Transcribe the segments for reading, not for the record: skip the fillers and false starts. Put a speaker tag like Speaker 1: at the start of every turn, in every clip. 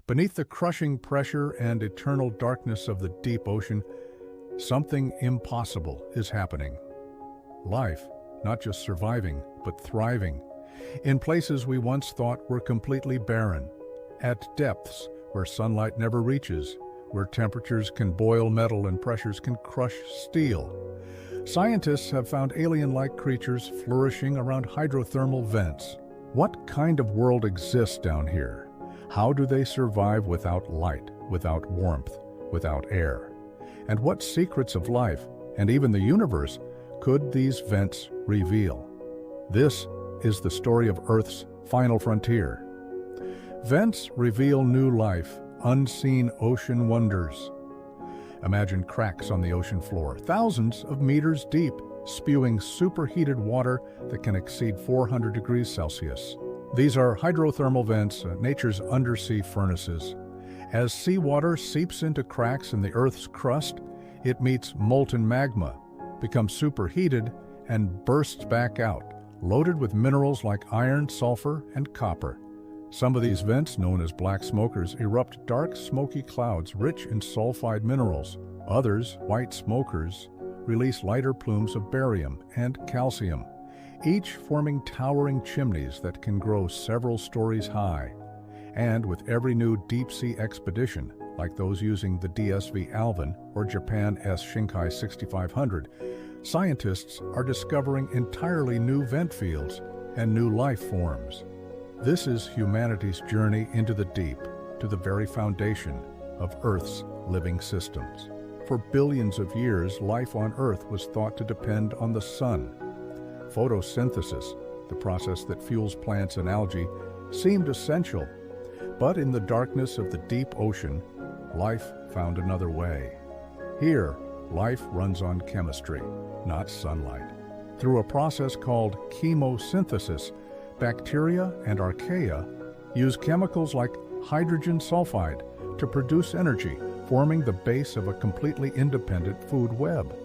Speaker 1: Beneath the crushing pressure and eternal darkness of the deep ocean, something impossible is happening. Life, not just surviving, but thriving, in places we once thought were completely barren, at depths where sunlight never reaches, where temperatures can boil metal and pressures can crush steel. Scientists have found alien-like creatures flourishing around hydrothermal vents. What kind of world exists down here? How do they survive without light, without warmth, without air? And what secrets of life, and even the universe, could these vents reveal? This is the story of Earth's final frontier. Vents reveal new life, unseen ocean wonders. Imagine cracks on the ocean floor, thousands of meters deep, spewing superheated water that can exceed 400 degrees Celsius. These are hydrothermal vents, nature's undersea furnaces. As seawater seeps into cracks in the Earth's crust, it meets molten magma, becomes superheated, and bursts back out, loaded with minerals like iron, sulfur, and copper. Some of these vents, known as black smokers, erupt dark, smoky clouds rich in sulfide minerals. Others, white smokers, release lighter plumes of barium and calcium, each forming towering chimneys that can grow several stories high. And with every new deep-sea expedition, like those using the DSV Alvin or Japan's Shinkai 6500, scientists are discovering entirely new vent fields and new life forms. This is humanity's journey into the deep, to the very foundation of Earth's living systems. For billions of years, life on Earth was thought to depend on the sun. Photosynthesis, the process that fuels plants and algae, seemed essential. But in the darkness of the deep ocean, life found another way. Here, life runs on chemistry, not sunlight. Through a process called chemosynthesis, bacteria and archaea use chemicals like hydrogen sulfide to produce energy, forming the base of a completely independent food web.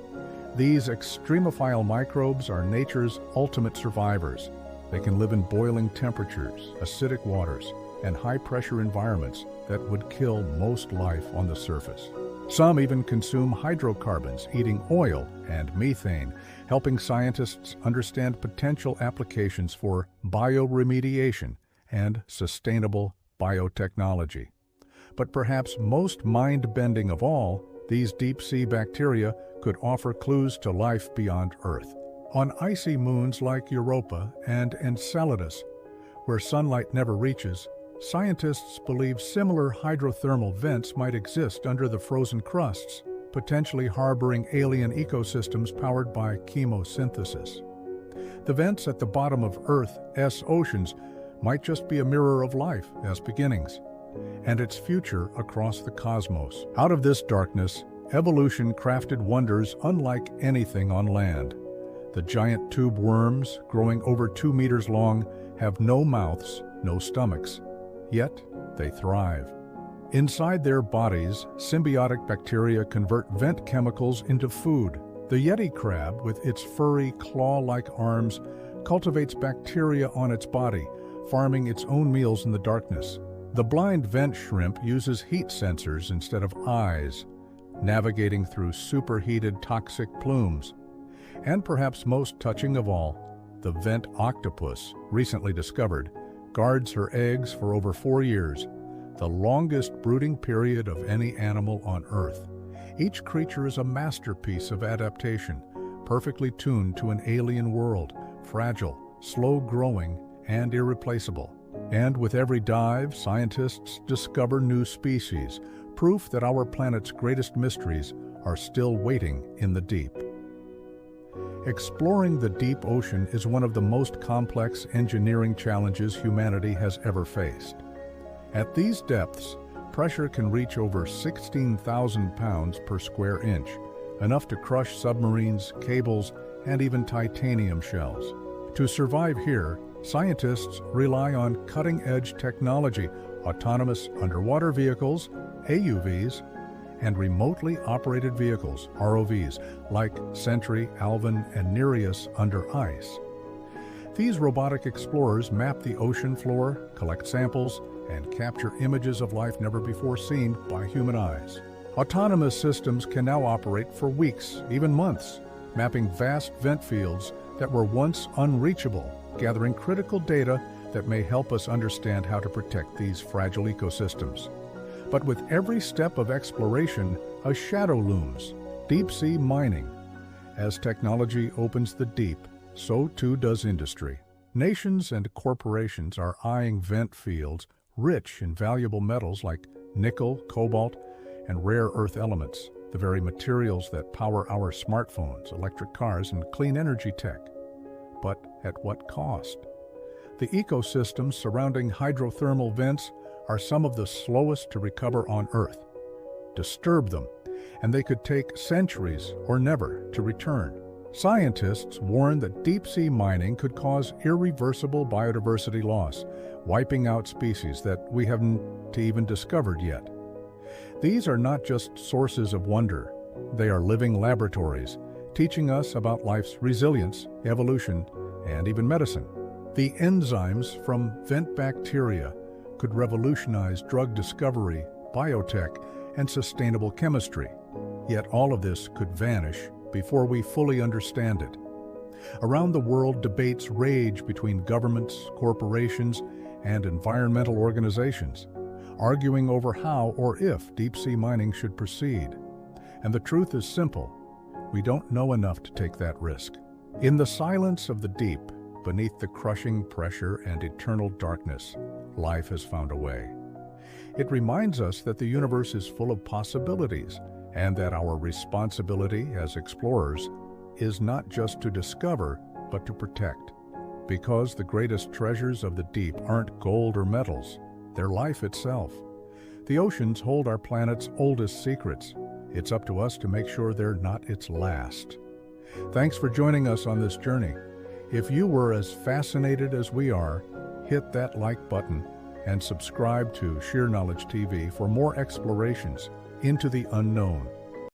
Speaker 1: These extremophile microbes are nature's ultimate survivors. They can live in boiling temperatures, acidic waters, and high-pressure environments that would kill most life on the surface. Some even consume hydrocarbons, eating oil and methane, helping scientists understand potential applications for bioremediation and sustainable biotechnology. But perhaps most mind-bending of all, these deep-sea bacteria could offer clues to life beyond Earth. On icy moons like Europa and Enceladus, where sunlight never reaches, scientists believe similar hydrothermal vents might exist under the frozen crusts, potentially harboring alien ecosystems powered by chemosynthesis. The vents at the bottom of Earth's oceans might just be a mirror of life's beginnings and its future across the cosmos. Out of this darkness, evolution crafted wonders unlike anything on land. The giant tube worms, growing over 2 meters long, have no mouths, no stomachs. Yet, they thrive. Inside their bodies, symbiotic bacteria convert vent chemicals into food. The Yeti crab, with its furry, claw-like arms, cultivates bacteria on its body, farming its own meals in the darkness. The blind vent shrimp uses heat sensors instead of eyes, navigating through superheated toxic plumes. And perhaps most touching of all, the vent octopus, recently discovered, guards her eggs for over 4 years, the longest brooding period of any animal on Earth. Each creature is a masterpiece of adaptation, perfectly tuned to an alien world, fragile, slow-growing, and irreplaceable. And with every dive, scientists discover new species, proof that our planet's greatest mysteries are still waiting in the deep. Exploring the deep ocean is one of the most complex engineering challenges humanity has ever faced. At these depths, pressure can reach over 16,000 pounds per square inch, enough to crush submarines, cables, and even titanium shells. To survive here, scientists rely on cutting-edge technology, autonomous underwater vehicles, AUVs, and remotely operated vehicles, ROVs, like Sentry, Alvin, and Nereus under ice. These robotic explorers map the ocean floor, collect samples, and capture images of life never before seen by human eyes. Autonomous systems can now operate for weeks, even months, mapping vast vent fields that were once unreachable, gathering critical data that may help us understand how to protect these fragile ecosystems. But with every step of exploration, a shadow looms: deep-sea mining. As technology opens the deep, so too does industry. Nations and corporations are eyeing vent fields rich in valuable metals like nickel, cobalt, and rare earth elements, the very materials that power our smartphones, electric cars, and clean energy tech. But at what cost? The ecosystems surrounding hydrothermal vents are some of the slowest to recover on Earth. Disturb them, and they could take centuries or never to return. Scientists warn that deep-sea mining could cause irreversible biodiversity loss, wiping out species that we haven't even discovered yet. These are not just sources of wonder. They are living laboratories, teaching us about life's resilience, evolution, and even medicine. The enzymes from vent bacteria could revolutionize drug discovery, biotech, and sustainable chemistry. Yet all of this could vanish before we fully understand it. Around the world, debates rage between governments, corporations, and environmental organizations, arguing over how or if deep-sea mining should proceed. And the truth is simple: we don't know enough to take that risk. In the silence of the deep, beneath the crushing pressure and eternal darkness, life has found a way. It reminds us that the universe is full of possibilities, and that our responsibility as explorers is not just to discover, but to protect. Because the greatest treasures of the deep aren't gold or metals, they're life itself. The oceans hold our planet's oldest secrets. It's up to us to make sure they're not its last. Thanks for joining us on this journey. If you were as fascinated as we are, hit that like button and subscribe to Sheer Knowledge TV for more explorations into the unknown.